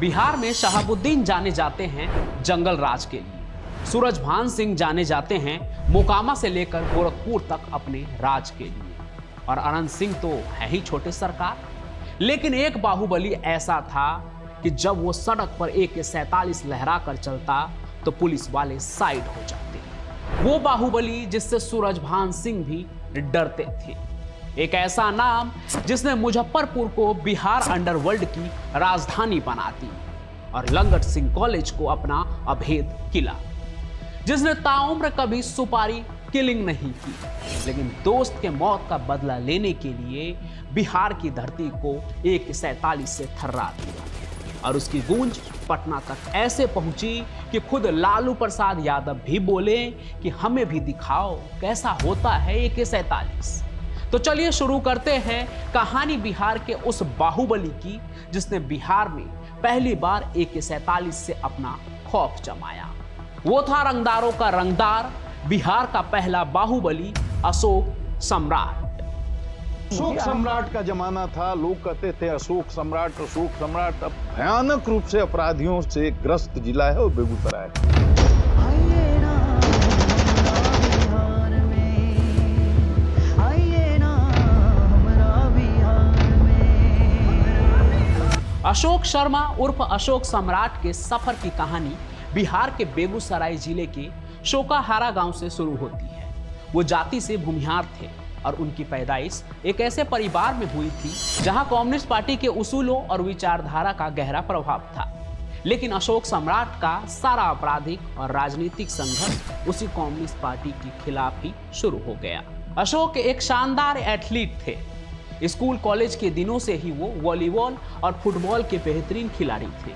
बिहार में शहाबुद्दीन जाने जाते हैं जंगल राज के लिए, सूरजभान सिंह जाने जाते हैं मोकामा से लेकर गोरखपुर तक अपने राज के लिए, और अनंत सिंह तो है ही छोटे सरकार। लेकिन एक बाहुबली ऐसा था कि जब वो सड़क पर AK-47 लहरा कर चलता तो पुलिस वाले साइड हो जाते। वो बाहुबली जिससे सूरजभान सिंह भी डरते थे। एक ऐसा नाम जिसने मुजफ्फरपुर को बिहार अंडरवर्ल्ड की राजधानी बना दी और लंगट सिंह कॉलेज को अपना अभेद किला, जिसने ताउम्र कभी सुपारी किलिंग नहीं की, लेकिन दोस्त के मौत का बदला लेने के लिए बिहार की धरती को AK-47 से थर्रा दिया। और उसकी गूंज पटना तक ऐसे पहुंची कि खुद लालू प्रसाद यादव भी बोले कि हमें भी दिखाओ कैसा होता है AK-47। तो चलिए शुरू करते हैं कहानी बिहार के उस बाहुबली की जिसने बिहार में पहली बार AK-47 से अपना खौफ जमाया। वो था रंगदारों का रंगदार, बिहार का पहला बाहुबली अशोक सम्राट। अशोक सम्राट का जमाना था। लोग कहते थे अशोक सम्राट अशोक सम्राट। अब भयानक रूप से अपराधियों से ग्रस्त जिला है वो बेगूसराय। अशोक शर्मा उर्फ अशोक सम्राट के सफर की कहानी बिहार के बेगूसराय जिले के शोकाहारा गांव से शुरू होती है। वो जाति से भूमिहार थे और उनकी पैदाइश एक ऐसे परिवार में हुई थी जहां कम्युनिस्ट पार्टी के उसूलों और विचारधारा का गहरा प्रभाव था। लेकिन अशोक सम्राट का सारा आपराधिक और राजनीतिक संघर्ष उसी कम्युनिस्ट पार्टी के खिलाफ ही शुरू हो गया। अशोक एक शानदार एथलीट थे। स्कूल कॉलेज के दिनों से ही वो वॉलीबॉल और फुटबॉल के बेहतरीन खिलाड़ी थे,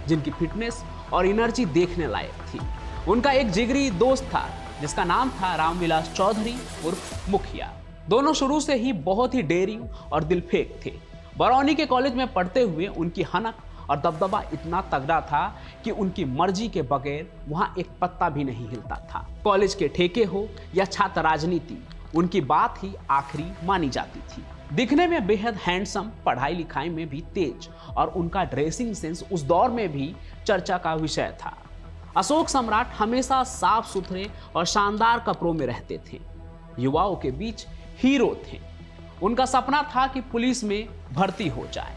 जिनकी फिटनेस और एनर्जी देखने लायक थी। उनका एक जिगरी दोस्त था जिसका नाम था रामविलास चौधरी उर्फ मुखिया। दोनों शुरू से ही बहुत ही डेयरिंग और दिलफेक थे। बरौनी के कॉलेज में पढ़ते हुए उनकी हनक और दबदबा इतना तगड़ा था कि उनकी मर्जी के बगैर वहां एक पत्ता भी नहीं हिलता था। कॉलेज के ठेके हो या छात्र राजनीति, उनकी बात ही आखिरी मानी जाती थी। दिखने में बेहद हैंडसम, पढ़ाई लिखाई में भी तेज और उनका ड्रेसिंग सेंस उस दौर में भी चर्चा का विषय था। अशोक सम्राट हमेशा साफ सुथरे और शानदार कपड़ों में रहते थे। युवाओं के बीच हीरो थे। उनका सपना था कि पुलिस में भर्ती हो जाए।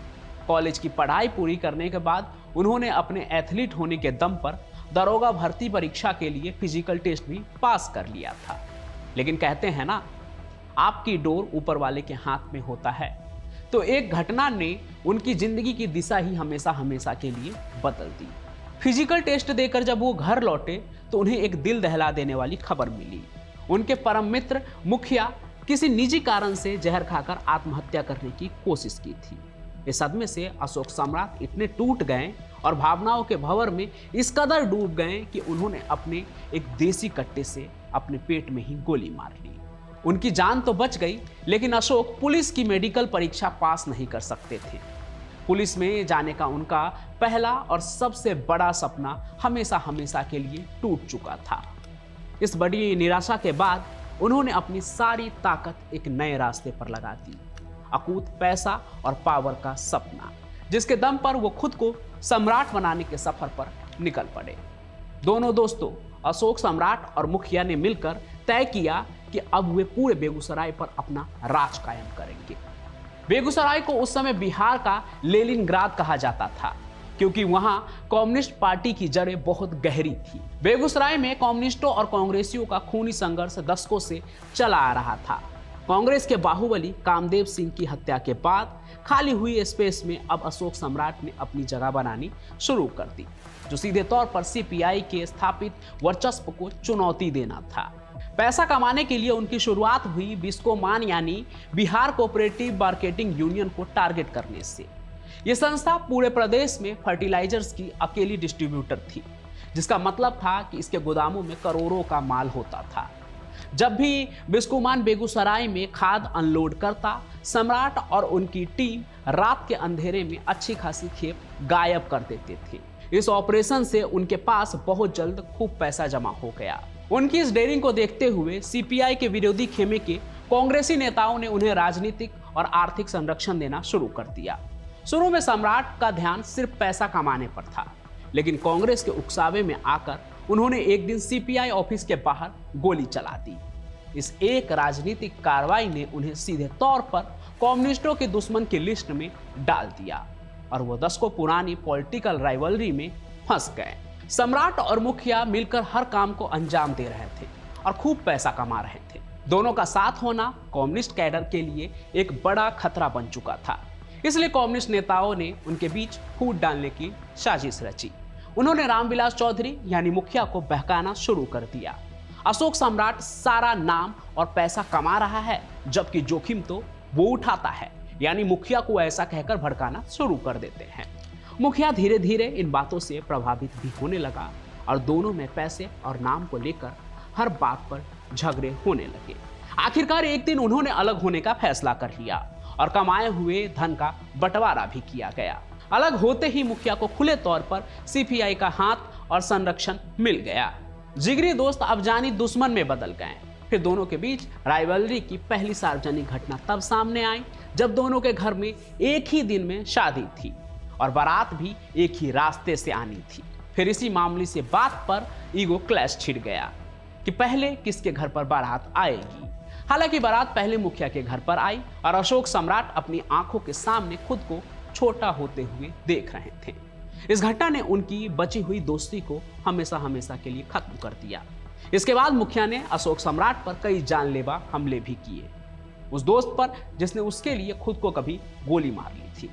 कॉलेज की पढ़ाई पूरी करने के बाद उन्होंने अपने एथलीट होने के दम पर दरोगा भर्ती परीक्षा के लिए फिजिकल टेस्ट भी पास कर लिया था। लेकिन कहते हैं ना, आपकी डोर ऊपर वाले के हाथ में होता है। तो एक घटना ने उनकी जिंदगी की दिशा ही हमेशा हमेशा के लिए बदल दी। फिजिकल टेस्ट देकर जब वो घर लौटे तो उन्हें एक दिल दहला देने वाली खबर मिली। उनके परम मित्र मुखिया किसी निजी कारण से जहर खाकर आत्महत्या करने की कोशिश की थी। इस सदमे से अशोक सम्राट इतने टूट गए और भावनाओं के भंवर में इस कदर डूब गए कि उन्होंने अपने एक देसी कट्टे से अपने पेट में ही गोली मार ली। उनकी जान तो बच गई, लेकिन अशोक पुलिस की मेडिकल परीक्षा पास नहीं कर सकते थे। पुलिस में जाने का उनका पहला और सबसे बड़ा सपना हमेशा हमेशा के लिए टूट चुका था। इस बड़ी निराशा के बाद उन्होंने अपनी सारी ताकत एक नए रास्ते पर लगा दी। अकूत पैसा और पावर का सपना, जिसके दम पर वो खुद को सम्राट बनाने के सफर पर निकल पड़े। दोनों दोस्तों अशोक सम्राट और मुखिया ने मिलकर तय किया कि अब वे पूरे बेगूसराय पर अपना राज कायम करेंगे। बेगूसराय को उस समय बिहार का लेनिनग्राद कहा जाता था, क्योंकि वहां कम्युनिस्ट पार्टी की जड़ें बहुत गहरी थी। बेगूसराय में कम्युनिस्टों और कांग्रेसियों का खूनी संघर्ष दशकों से चला आ रहा था। कांग्रेस के बाहुबली कामदेव सिंह की हत्या के बाद खाली हुई स्पेस में अब अशोक सम्राट ने अपनी जगह बनानी शुरू कर दी, जो सीधे तौर पर CPI के स्थापित वर्चस्व को चुनौती देना था। पैसा कमाने के लिए उनकी शुरुआत हुई बिस्कोमान यानी बिहार कोऑपरेटिव मार्केटिंग यूनियन को टारगेट करने से। यह संस्था पूरे प्रदेश में फर्टिलाइजर्स की अकेली डिस्ट्रीब्यूटर थी, जिसका मतलब था कि इसके गोदामों में करोड़ों का माल होता था। जब भी बिस्कोमान बेगूसराय में खाद अनलोड करता, सम्राट और उनकी टीम रात के अंधेरे में अच्छी खासी खेप गायब कर देते थे। इस ऑपरेशन से उनके पास बहुत जल्द खूब पैसा जमा हो गया। उनकी इस डेयरिंग को देखते हुए CPI के विरोधी खेमे के कांग्रेसी नेताओं ने उन्हें राजनीतिक और आर्थिक संरक्षण देना शुरू कर दिया। शुरू में सम्राट का ध्यान सिर्फ पैसा कमाने पर था, लेकिन कांग्रेस के उकसावे में आकर उन्होंने एक दिन सीपीआई ऑफिस के बाहर गोली चला दी। इस एक राजनीतिक कार्रवाई ने उन्हें सीधे तौर पर कम्युनिस्टों के दुश्मन की लिस्ट में डाल दिया और वो दशकों पुरानी पॉलिटिकल राइवलरी में फंस गए। सम्राट और मुखिया मिलकर हर काम को अंजाम दे रहे थे और खूब पैसा कमा रहे थे। दोनों का साथ होना कम्युनिस्ट कैडर के लिए एक बड़ा खतरा बन चुका था, इसलिए कम्युनिस्ट नेताओं ने उनके बीच फूट डालने की साजिश रची। उन्होंने रामविलास चौधरी यानी मुखिया को बहकाना शुरू कर दिया। अशोक सम्राट सारा नाम और पैसा कमा रहा है, जबकि जोखिम तो वो उठाता है, यानी मुखिया को ऐसा कहकर भड़काना शुरू कर देते हैं। मुखिया धीरे धीरे इन बातों से प्रभावित भी होने लगा और दोनों में पैसे और नाम को लेकर हर बात पर झगड़े होने लगे। आखिरकार एक दिन उन्होंने अलग होने का फैसला कर लिया और कमाए हुए धन का बंटवारा भी किया गया। अलग होते ही मुखिया को खुले तौर पर सीपीआई का हाथ और संरक्षण मिल गया। जिगरी दोस्त अब जानी दुश्मन में बदल गए। फिर दोनों के बीच राइवलरी की पहली सार्वजनिक घटना तब सामने आई जब दोनों के घर में एक ही दिन में शादी थी और बारात भी एक ही रास्ते से आनी थी। फिर इसी मामूली से बात पर ईगो क्लैश छिड़ गया कि पहले किसके घर पर बारात आएगी। हालांकि बारात पहले मुखिया के घर पर आई और अशोक सम्राट अपनी आंखों के सामने खुद को छोटा होते हुए देख रहे थे। इस घटना ने उनकी बची हुई दोस्ती को हमेशा हमेशा के लिए खत्म कर दिया। इसके बाद मुखिया ने अशोक सम्राट पर कई जानलेवा हमले भी किए, उस दोस्त पर जिसने उसके लिए खुद को कभी गोली मार ली थी।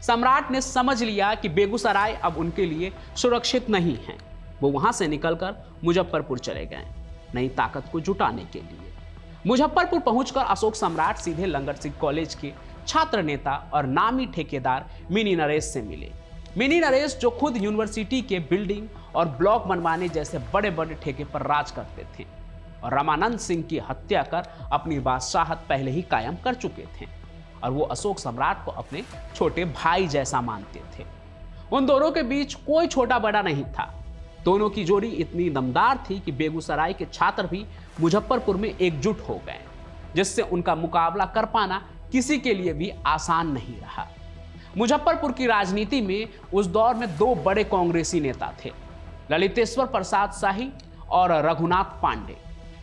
सम्राट ने समझ लिया कि बेगूसराय अब उनके लिए सुरक्षित नहीं है। वो वहां से निकलकर मुजफ्फरपुर चले गए नई ताकत को जुटाने के लिए। मुजफ्फरपुर पहुंचकर अशोक सम्राट सीधे लंगर सिंह कॉलेज के छात्र नेता और नामी ठेकेदार मिनी नरेश से मिले। मिनी नरेश जो खुद यूनिवर्सिटी के बिल्डिंग और ब्लॉक बनवाने जैसे बड़े बड़े ठेके पर राज करते थे और रामानंद सिंह की हत्या कर अपनी बादशाहत पहले ही कायम कर चुके थे और वो अशोक सम्राट को अपने छोटे भाई जैसा मानते थे। उन दोनों के बीच कोई छोटा बड़ा नहीं था। दोनों की जोड़ी इतनी दमदार थी कि बेगूसराय के छात्र भी मुजफ्फरपुर में एकजुट हो गए, जिससे उनका मुकाबला कर पाना किसी के लिए भी आसान नहीं रहा। मुजफ्फरपुर की राजनीति में उस दौर में दो बड़े कांग्रेसी नेता थे, ललितेश्वर प्रसाद शाही और रघुनाथ पांडे,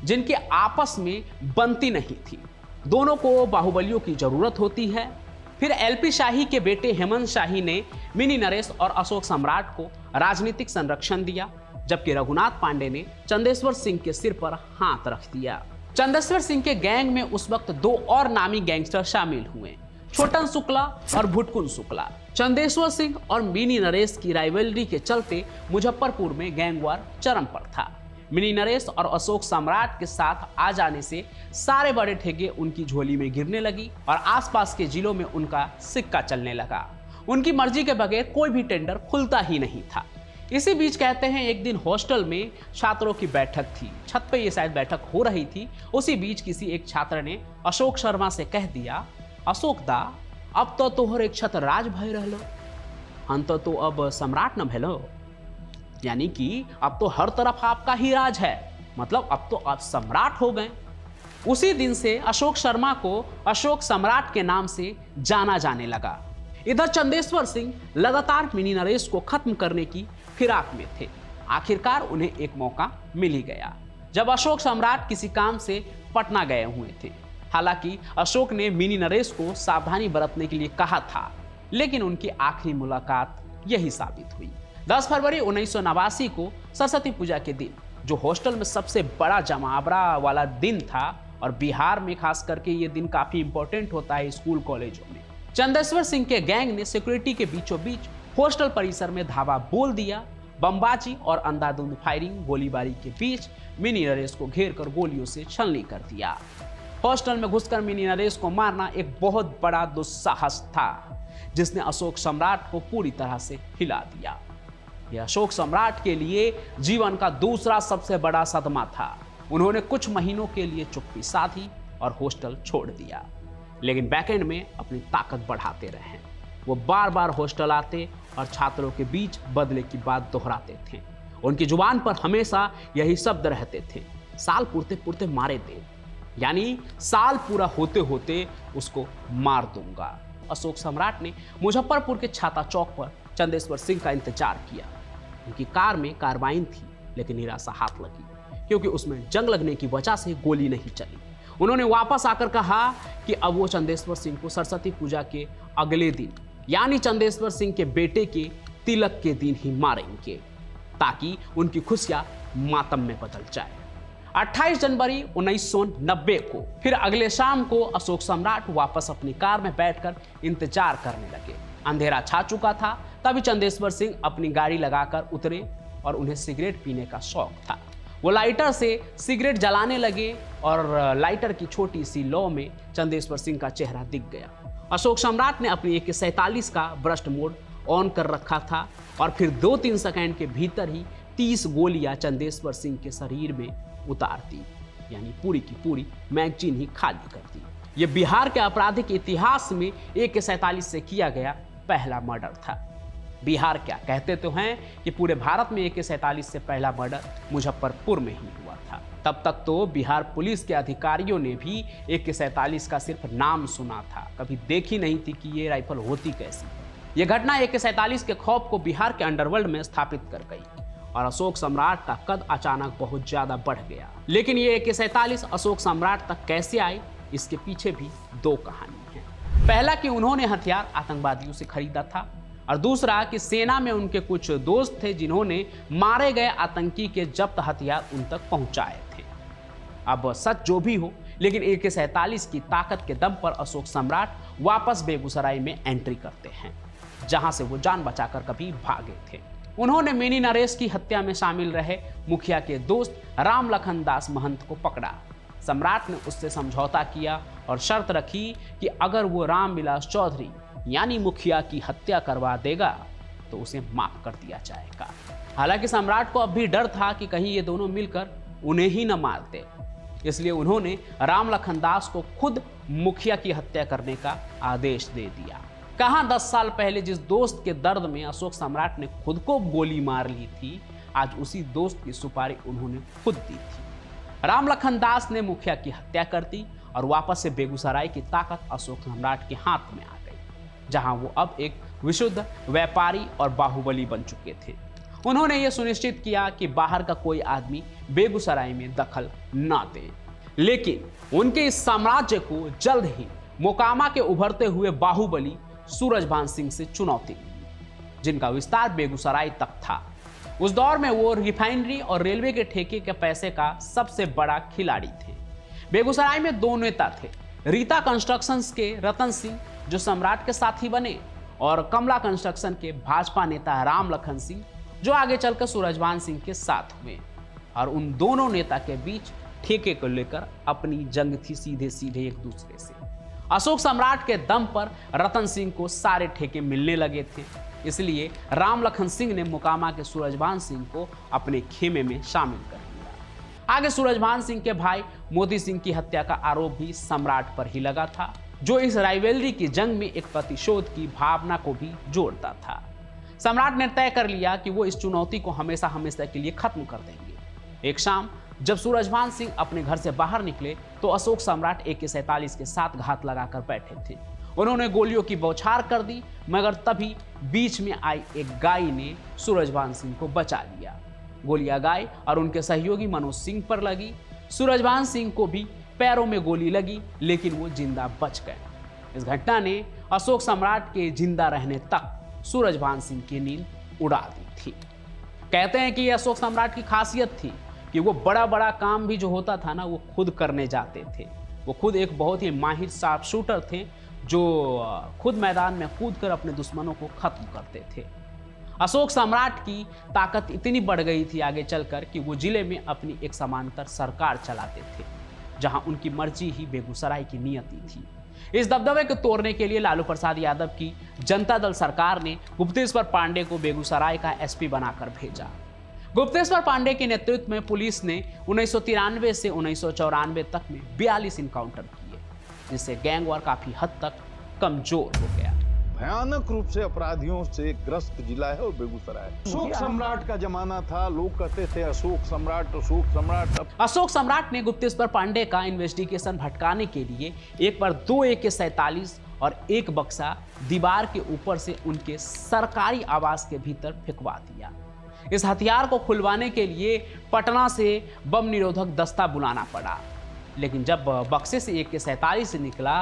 जिनकी आपस में बनती नहीं थी। दोनों को बाहुबलियों की जरूरत होती है। फिर एलपी शाही के बेटे हेमंत शाही ने मिनी नरेश और अशोक सम्राट को राजनीतिक संरक्षण दिया, जबकि रघुनाथ पांडे ने चंदेश्वर सिंह के सिर पर हाथ रख दिया। चंदेश्वर सिंह के गैंग में उस वक्त दो और नामी गैंगस्टर शामिल हुए, छोटन शुक्ला और भुटकुन शुक्ला। चंदेश्वर सिंह और मिनी नरेश की राइवलरी के चलते मुजफ्फरपुर में गैंगवार चरम पर था। मिनी नरेश और अशोक सम्राट के साथ आ जाने से सारे बड़े ठेके उनकी झोली में गिरने लगी और आसपास के जिलों में उनका सिक्का चलने लगा। उनकी मर्जी के बगैर कोई भी टेंडर खुलता ही नहीं था। इसी बीच कहते हैं एक दिन हॉस्टल में छात्रों की बैठक थी, छत पे ये शायद बैठक हो रही थी। उसी बीच किसी एक छात्र ने अशोक शर्मा से कह दिया, अशोक दा अब तो तोहर एक छत्र राज भय रहलो, हम तो अब सम्राट न भैलो, यानी कि अब तो हर तरफ आपका ही राज है, मतलब अब तो आप सम्राट हो गए। उसी दिन से अशोक शर्मा को अशोक सम्राट के नाम से जाना जाने लगा। इधर चंदेश्वर सिंह लगातार मिनी नरेश को खत्म करने की फिराक में थे। आखिरकार उन्हें एक मौका मिल ही गया जब अशोक सम्राट किसी काम से पटना गए हुए थे। हालांकि अशोक ने मिनी नरेश को सावधानी बरतने के लिए कहा था, लेकिन उनकी आखिरी मुलाकात यही साबित हुई। 10 फरवरी 1989 को सरस्वती पूजा के दिन, जो हॉस्टल में सबसे बड़ा जमावड़ा वाला दिन था और बिहार में खास करके ये दिन काफी इंपॉर्टेंट होता है स्कूल कॉलेजों में, चंदेश्वर सिंह के गैंग ने सिक्योरिटी के बीचों बीच हॉस्टल परिसर में धावा बोल दिया। बमबाजी और अंधाधुंध फायरिंग गोलीबारी के बीच मिनी नरेश को घेर कर गोलियों से छलनी कर दिया। हॉस्टल में घुसकर मिनी नरेश को मारना एक बहुत बड़ा दुस्साहस था, जिसने अशोक सम्राट को पूरी तरह से हिला दिया। यह अशोक सम्राट के लिए जीवन का दूसरा सबसे बड़ा सदमा था। उन्होंने कुछ महीनों के लिए चुप्पी साधी और हॉस्टल छोड़ दिया, लेकिन बैकएंड में अपनी ताकत बढ़ाते रहे। वो बार बार हॉस्टल आते और छात्रों के बीच बदले की बात दोहराते थे। उनकी जुबान पर हमेशा यही शब्द रहते थे, साल पूरते पूरते मारे दे, यानी साल पूरा होते होते उसको मार दूंगा। अशोक सम्राट ने मुजफ्फरपुर के छाता चौक पर चंदेश्वर सिंह का इंतजार किया। उनकी कार में कार्बाइन थी, लेकिन निराशा हाथ लगी क्योंकि उसमें जंग लगने की वजह से गोली नहीं चली। उन्होंने वापस आकर कहा कि अब वो चंदेश्वर सिंह को सरस्वती पूजा के अगले दिन यानी चंदेश्वर सिंह के बेटे के तिलक के दिन ही मारेंगे ताकि उनकी खुशियां मातम में बदल जाए। 28 जनवरी 1990 को फिर अगले शाम को अशोक सम्राट वापस अपनी कार में बैठकर इंतजार करने लगे। अंधेरा छा चुका था, तभी चंदेश्वर सिंह अपनी गाड़ी लगाकर उतरे और उन्हें सिगरेट पीने का शौक था। वो लाइटर से सिगरेट जलाने लगे और लाइटर की छोटी सी लौ में चंदेश्वर सिंह का चेहरा दिख गया। अशोक सम्राट ने अपनी AK-47 का ब्रस्ट मोड ऑन कर रखा था और फिर 2-3 सेकंड के भीतर ही 30 गोलियां चंदेश्वर सिंह के शरीर में उतार दी, यानी पूरी की पूरी मैगजीन ही खाली कर दी। यह बिहार के आपराधिक इतिहास में AK-47 से किया गया पहला मर्डर था। बिहार क्या कहते तो हैं कि पूरे भारत में AK-47 से पहला मर्डर मुजफ्फरपुर में ही हुआ था। तब तक तो बिहार पुलिस के अधिकारियों ने भी AK-47 का सिर्फ नाम सुना था, कभी देखी नहीं थी कि ये राइफल होती कैसी। यह घटना AK-47 के खौफ को बिहार के अंडरवर्ल्ड में स्थापित कर गई और अशोक सम्राट का कद अचानक बहुत ज्यादा बढ़ गया। लेकिन ये AK-47 अशोक सम्राट तक कैसे आई, इसके पीछे भी 2 कहानी है। पहला कि उन्होंने हथियार आतंकवादियों से खरीदा था और दूसरा कि सेना में उनके कुछ दोस्त थे जिन्होंने मारे गए आतंकी के जब्त हथियार उन तक पहुंचाए थे। अब सच जो भी हो, लेकिन AK-47 की ताकत के दम पर अशोक सम्राट वापस बेगूसराय में एंट्री करते हैं, जहां से वो जान बचाकर कभी भागे थे। उन्होंने मिनी नरेश की हत्या में शामिल रहे मुखिया के दोस्त राम लखन दास महंत को पकड़ा। सम्राट ने उससे समझौता किया और शर्त रखी कि अगर वो राम विलास चौधरी यानी मुखिया की हत्या करवा देगा तो उसे माफ कर दिया जाएगा। हालांकि सम्राट को अब भी डर था कि कहीं ये दोनों मिलकर उन्हें ही न मार दे, इसलिए उन्होंने राम लखन दास को खुद मुखिया की हत्या करने का आदेश दे दिया। कहां 10 साल पहले जिस दोस्त के दर्द में अशोक सम्राट ने खुद को गोली मार ली थी, आज उसी दोस्त की सुपारी उन्होंने खुद दी थी। राम लखन दास ने मुखिया की हत्या कर दी और वापस से बेगूसराय की ताकत अशोक सम्राट के हाथ में आ गई, जहां वो अब एक विशुद्ध व्यापारी और बाहुबली बन चुके थे। उन्होंने ये सुनिश्चित किया कि बाहर का कोई आदमी बेगूसराय में दखल न दे। लेकिन उनके इस साम्राज्य को जल्द ही मोकामा के उभरते हुए बाहुबली सूरजभान सिंह से चुनौती मिली, जिनका विस्तार बेगूसराय तक था। उस दौर में वो रिफाइनरी और रेलवे के ठेके के पैसे का सबसे बड़ा खिलाड़ी थे। बेगूसराय में 2 नेता थे, रीता कंस्ट्रक्शंस के रतन सिंह जो सम्राट के साथी बने और कमला कंस्ट्रक्शन के भाजपा नेता राम लखन सिंह जो आगे चलकर सूरजभान सिंह के साथ हुए। और उन दोनों नेता के बीच ठेके को लेकर अपनी जंग थी सीधे सीधे एक दूसरे से। अशोक सम्राट के दम पर रतन सिंह को सारे ठेके मिलने लगे थे, इसलिए राम लखन सिंह ने मोकामा के सूरजभान सिंह को अपने खेमे में शामिल कर लिया। आगे सूरजभान सिंह के भाई मोती सिंह की हत्या का आरोप भी सम्राट पर ही लगा था, जो इस राइवलरी की जंग में एक प्रतिशोध की भावना को भी जोड़ता था। सम्राट ने तय कर लिया कि वो इस चुनौती को हमेशा हमेशा के लिए खत्म कर देंगे। एक शाम जब सूरजभान सिंह अपने घर से बाहर निकले तो अशोक सम्राट AK-47 के साथ घात लगाकर बैठे थे। उन्होंने गोलियों की बौछार कर दी, मगर तभी बीच में आई एक गाय ने सूरजभान सिंह को बचा लिया। गोलियां गाय और उनके सहयोगी मनोज सिंह पर लगी। सूरजभान सिंह को भी पैरों में गोली लगी, लेकिन वो जिंदा बच गए। इस घटना ने अशोक सम्राट के जिंदा रहने तक सूरजभान सिंह की नींद उड़ा दी थी। कहते हैं कि यह अशोक सम्राट की खासियत थी कि वो बड़ा बड़ा काम भी जो होता था ना, वो खुद करने जाते थे। वो खुद एक बहुत ही माहिर शार्प शूटर थे जो खुद मैदान में कूद कर अपने दुश्मनों को खत्म करते थे। अशोक सम्राट की ताकत इतनी बढ़ गई थी आगे चलकर कि वो जिले में अपनी एक समांतर सरकार चलाते थे, जहां उनकी मर्जी ही बेगूसराय की नियति थी। इस दबदबे को तोड़ने के लिए लालू प्रसाद यादव की जनता दल सरकार ने गुप्तेश्वर पांडे को बेगूसराय का SP बनाकर भेजा। गुप्तेश्वर पांडे के नेतृत्व में पुलिस ने 1993 से 1994 तक में 42 इनकाउंटर किए, जिससे गैंग वॉर काफी हद तक कमजोर हो गया। भयानक रूप से अपराधियों से ग्रस्त जिला है वो बेगूसराय। अशोक सम्राट का जमाना था, लोग कहते थे अशोक सम्राट अशोक सम्राट। अशोक सम्राट ने गुप्तेश्वर पांडे का इन्वेस्टिगेशन भटकाने के लिए एक बार 2 AK-47 और एक बक्सा दीवार के ऊपर से उनके सरकारी आवास के भीतर फेंकवा दिया। इस हथियार को खुलवाने के लिए पटना से बम निरोधक दस्ता बुलाना पड़ा, लेकिन जब बक्से से AK-47 निकला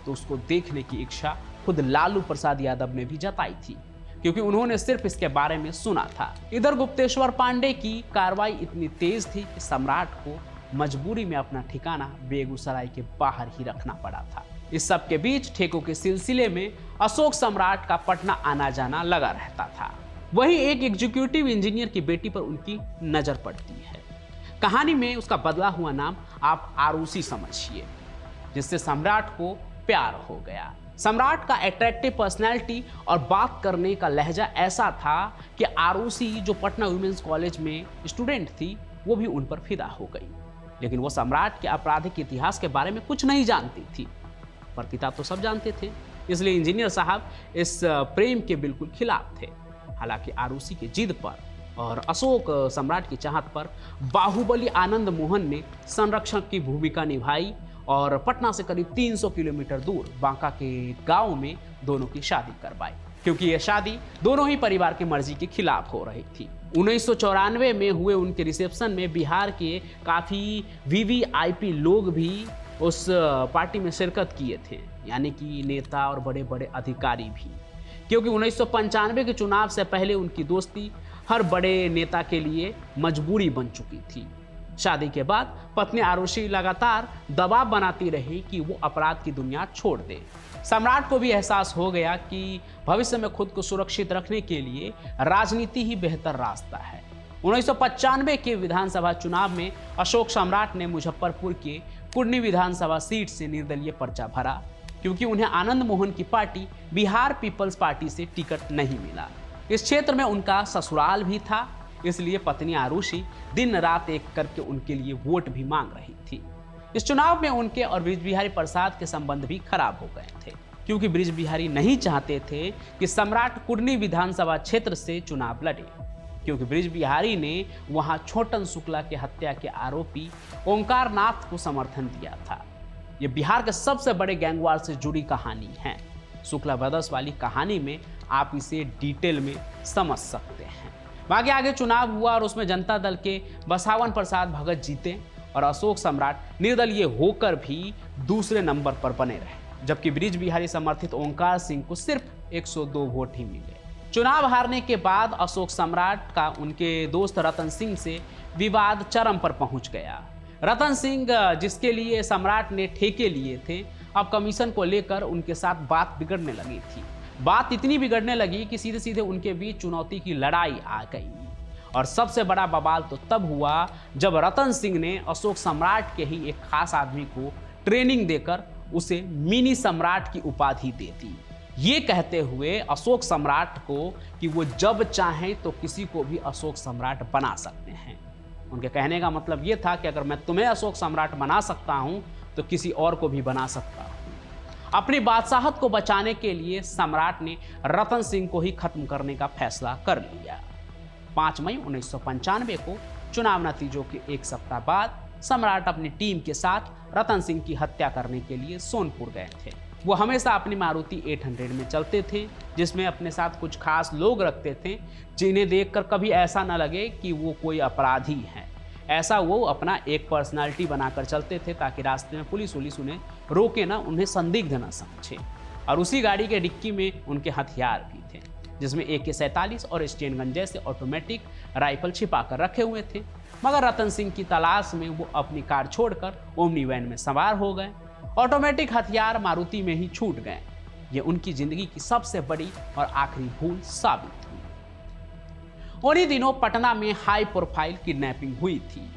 तो उसको देखने की इच्छा खुद लालू प्रसाद यादव ने भी जताई थी, क्योंकि उन्होंने सिर्फ इसके बारे में सुना था। इधर गुप्तेश्वर पांडे की कार्रवाई इतनी तेज थी कि सम्राट को मजबूरी में अपना ठिकाना बेगूसराय के बाहर ही रखना पड़ा था। इस सब के बीच ठेकों के सिलसिले में अशोक सम्राट का पटना आना जाना लगा रहता था। वहीं एक एग्जीक्यूटिव इंजीनियर की बेटी पर उनकी नजर पड़ती है। कहानी में उसका बदला हुआ नाम आप आरूसी समझिए, जिससे सम्राट को प्यार हो गया। सम्राट का अट्रैक्टिव पर्सनैलिटी और बात करने का लहजा ऐसा था कि आरूसी, जो पटना वुमेन्स कॉलेज में स्टूडेंट थी, वो भी उन पर फिदा हो गई। लेकिन वो सम्राट के आपराधिक इतिहास के बारे में कुछ नहीं जानती थी, पर पिता तो सब जानते थे, इसलिए इंजीनियर साहब इस प्रेम के बिल्कुल खिलाफ थे। हालांकि आरूसी की जिद पर और अशोक सम्राट की चाहत पर बाहुबली आनंद मोहन ने संरक्षक की भूमिका निभाई और पटना से करीब 300 किलोमीटर दूर बांका के गांव में दोनों की शादी करवाई, क्योंकि यह शादी दोनों ही परिवार की मर्जी के खिलाफ हो रही थी। 1994 में हुए उनके रिसेप्शन में बिहार के काफ़ी VVIP लोग भी उस पार्टी में शिरकत किए थे, यानी कि नेता और बड़े बड़े अधिकारी भी, क्योंकि 1995 के चुनाव से पहले उनकी दोस्ती हर बड़े नेता के लिए मजबूरी बन चुकी थी। शादी के बाद पत्नी आरूसी लगातार दबाव बनाती रही कि वो अपराध की दुनिया छोड़ दे। सम्राट को भी एहसास हो गया कि भविष्य में खुद को सुरक्षित रखने के लिए राजनीति ही बेहतर रास्ता है। 1995 के विधानसभा चुनाव में अशोक सम्राट ने मुजफ्फरपुर के कुर्नी विधानसभा सीट से निर्दलीय पर्चा भरा, क्योंकि उन्हें आनंद मोहन की पार्टी बिहार पीपल्स पार्टी से टिकट नहीं मिला। इस क्षेत्र में उनका ससुराल भी था, इसलिए पत्नी आरूसी दिन रात एक करके उनके लिए वोट भी मांग रही थी। इस चुनाव में उनके और बृज बिहारी प्रसाद के संबंध भी खराब हो गए थे, क्योंकि बृज बिहारी नहीं चाहते थे कि सम्राट कुर्नी विधानसभा क्षेत्र से चुनाव लड़े, क्योंकि बृज बिहारी ने वहां छोटन शुक्ला के हत्या के आरोपी ओंकार नाथ को समर्थन दिया था। यह बिहार के सबसे बड़े गैंगवार से जुड़ी कहानी है। शुक्ला ब्रदर्स वाली कहानी में आप इसे डिटेल में समझ सकते हैं। आगे चुनाव हुआ और उसमें जनता दल के बसावन प्रसाद भगत जीते और अशोक सम्राट निर्दलीय होकर भी दूसरे नंबर पर बने रहे, जबकि बृज बिहारी समर्थित ओंकार सिंह को सिर्फ 102 वोट ही मिले। चुनाव हारने के बाद अशोक सम्राट का उनके दोस्त रतन सिंह से विवाद चरम पर पहुंच गया। रतन सिंह, जिसके लिए सम्राट ने ठेके लिए थे, अब कमीशन को लेकर उनके साथ बात बिगड़ने लगी थी। बात इतनी बिगड़ने लगी कि सीधे सीधे उनके बीच चुनौती की लड़ाई आ गई। और सबसे बड़ा बवाल तो तब हुआ जब रतन सिंह ने अशोक सम्राट के ही एक खास आदमी को ट्रेनिंग देकर उसे मिनी सम्राट की उपाधि दे दी, ये कहते हुए अशोक सम्राट को कि वो जब चाहें तो किसी को भी अशोक सम्राट बना सकते हैं। उनके कहने का मतलब ये था कि अगर मैं तुम्हें अशोक सम्राट बना सकता हूं तो किसी और को भी बना सकता हूं। अपनी बादशाहत को बचाने के लिए सम्राट ने रतन सिंह को ही खत्म करने का फैसला कर लिया। 5 मई 1995 को चुनाव नतीजों के एक सप्ताह बाद सम्राट अपनी टीम के साथ रतन सिंह की हत्या करने के लिए सोनपुर गए थे। वो हमेशा अपनी मारुति 800 में चलते थे, जिसमें अपने साथ कुछ खास लोग रखते थे जिन्हें देखकर कभी ऐसा न लगे कि वो कोई अपराधी है। ऐसा वो अपना एक पर्सनालिटी बनाकर चलते थे ताकि रास्ते में पुलिस उन्हें रोके ना, उन्हें संदिग्ध ना समझे। और उसी गाड़ी के डिक्की में उनके हथियार भी थे, जिसमें AK-47 और स्टेनगन जैसे ऑटोमेटिक राइफल छिपा कर रखे हुए थे। मगर रतन सिंह की तलाश में वो अपनी कार छोड़कर ओमनी वैन में सवार हो गए। ऑटोमेटिक हथियार मारुति में ही छूट गए। ये उनकी जिंदगी की सबसे बड़ी और आखिरी भूल साबित हुई। उन्हीं दिनों पटना में हाई प्रोफाइल किडनैपिंग हुई थी,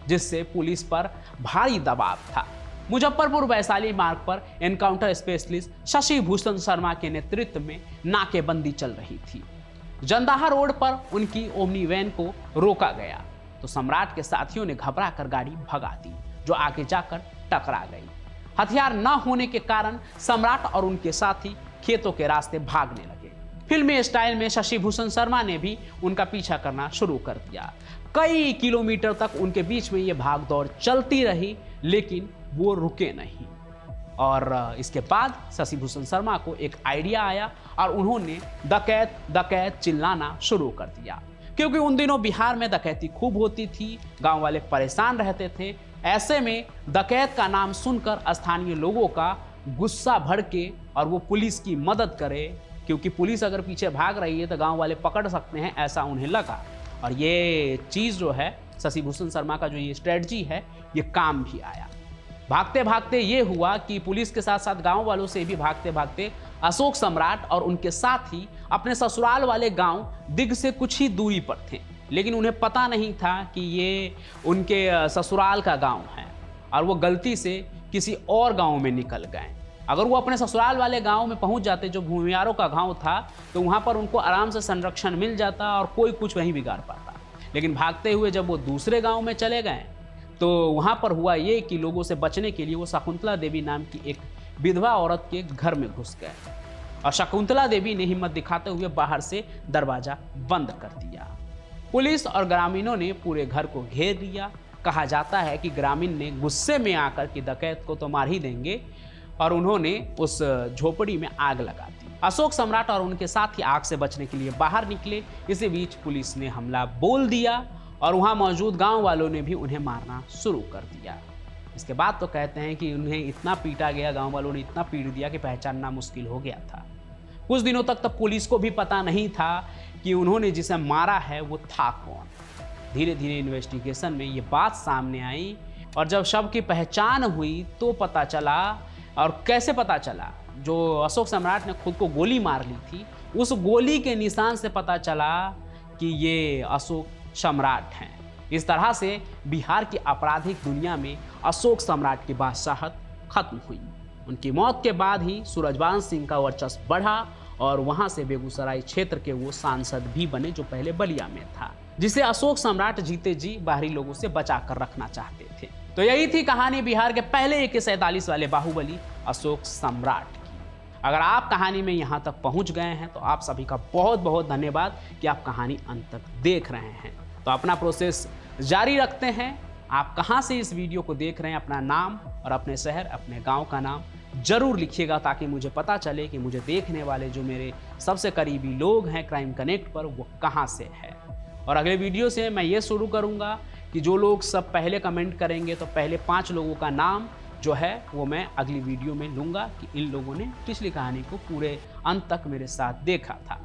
जिससे पुलिस पर भारी दबाव था। मुजफ्फरपुर वैशाली मार्ग पर एनकाउंटर स्पेशलिस्ट शशि भूषण शर्मा के नेतृत्व में नाकेबंदी चल रही थी। जंदाहा रोड पर उनकी ओमनी वैन को रोका गया तो सम्राट के साथियों ने घबरा कर गाड़ी भगा दी, जो आगे जाकर टकरा गई। हथियार न होने के कारण सम्राट और उनके साथी खेतों के रास्ते भागने लगे। फिल्मी स्टाइल में शशि भूषण शर्मा ने भी उनका पीछा करना शुरू कर दिया। कई किलोमीटर तक उनके बीच में ये भागदौड़ चलती रही, लेकिन वो रुके नहीं और इसके बाद शशि भूषण शर्मा को एक आइडिया आया और उन्होंने डकैत डकैत चिल्लाना शुरू कर दिया, क्योंकि उन दिनों बिहार में डकैती खूब होती थी, गांव वाले परेशान रहते थे। ऐसे में डकैत का नाम सुनकर स्थानीय लोगों का गुस्सा भड़के और वो पुलिस की मदद करे, क्योंकि पुलिस अगर पीछे भाग रही है तो गांव वाले पकड़ सकते हैं, ऐसा उन्हें लगा। और ये चीज़ जो है शशि भूषण शर्मा का जो ये स्ट्रेटजी है ये काम भी आया। भागते भागते ये हुआ कि पुलिस के साथ साथ गांव वालों से भी भागते भागते अशोक सम्राट और उनके साथी अपने ससुराल वाले गांव दिग से कुछ ही दूरी पर थे, लेकिन उन्हें पता नहीं था कि ये उनके ससुराल का गांव है और वो गलती से किसी और गांव में निकल गए। अगर वो अपने ससुराल वाले गांव में पहुंच जाते जो भूमियारों का गांव था तो वहां पर उनको आराम से संरक्षण मिल जाता और कोई कुछ नहीं बिगाड़ पाता। लेकिन भागते हुए जब वो दूसरे गांव में चले गए तो वहां पर हुआ ये कि लोगों से बचने के लिए वो शकुंतला देवी नाम की एक विधवा औरत के घर में घुस गए और शकुंतला देवी ने हिम्मत दिखाते हुए बाहर से दरवाजा बंद कर दिया। पुलिस और ग्रामीणों ने पूरे घर को घेर लिया। कहा जाता है कि ग्रामीण ने गुस्से में आकर कि डकैत को तो मार ही देंगे और उन्होंने उस झोपड़ी में आग लगा दी। अशोक सम्राट और उनके साथी आग से बचने के लिए बाहर निकले। इसी बीच पुलिस ने हमला बोल दिया और वहां मौजूद गांव वालों ने भी उन्हें मारना शुरू कर दिया। इसके बाद तो कहते हैं कि उन्हें इतना पीटा गया, गांव वालों ने इतना पीट दिया कि पहचानना मुश्किल हो गया था। कुछ दिनों तक तो पुलिस को भी पता नहीं था कि उन्होंने जिसे मारा है वो था कौन। धीरे धीरे इन्वेस्टिगेशन में ये बात सामने आई और जब शव की पहचान हुई तो पता चला। और कैसे पता चला? जो अशोक सम्राट ने खुद को गोली मार ली थी उस गोली के निशान से पता चला कि ये अशोक सम्राट हैं। इस तरह से बिहार की आपराधिक दुनिया में अशोक सम्राट की बादशाहत खत्म हुई। उनकी मौत के बाद ही सूरजवांश सिंह का वर्चस्व बढ़ा और वहां से बेगूसराय क्षेत्र के वो सांसद भी बने जो पहले बलिया में था, जिसे अशोक सम्राट जीते जी बाहरी लोगों से बचा कर रखना चाहते थे। तो यही थी कहानी बिहार के पहले AK-47 वाले बाहुबली अशोक सम्राट की। अगर आप कहानी में यहाँ तक पहुँच गए हैं तो आप सभी का बहुत बहुत धन्यवाद कि आप कहानी अंत तक देख रहे हैं। तो अपना प्रोसेस जारी रखते हैं। आप कहाँ से इस वीडियो को देख रहे हैं, अपना नाम और अपने शहर अपने गांव का नाम जरूर लिखिएगा, ताकि मुझे पता चले कि मुझे देखने वाले जो मेरे सबसे करीबी लोग हैं क्राइम कनेक्ट पर वो कहाँ से है। और अगले वीडियो से मैं ये शुरू करूँगा कि जो लोग सब पहले कमेंट करेंगे तो पहले 5 लोगों का नाम जो है वो मैं अगली वीडियो में लूँगा कि इन लोगों ने पिछली कहानी को पूरे अंत तक मेरे साथ देखा था।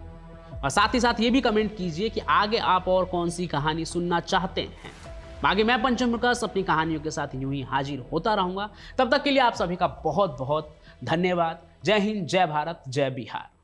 और साथ ही साथ ये भी कमेंट कीजिए कि आगे आप और कौन सी कहानी सुनना चाहते हैं। आगे मैं पंचम प्रकाश अपनी कहानियों के साथ यूं ही हाजिर होता रहूँगा। तब तक के लिए आप सभी का बहुत बहुत धन्यवाद। जय हिंद, जय भारत, जय बिहार।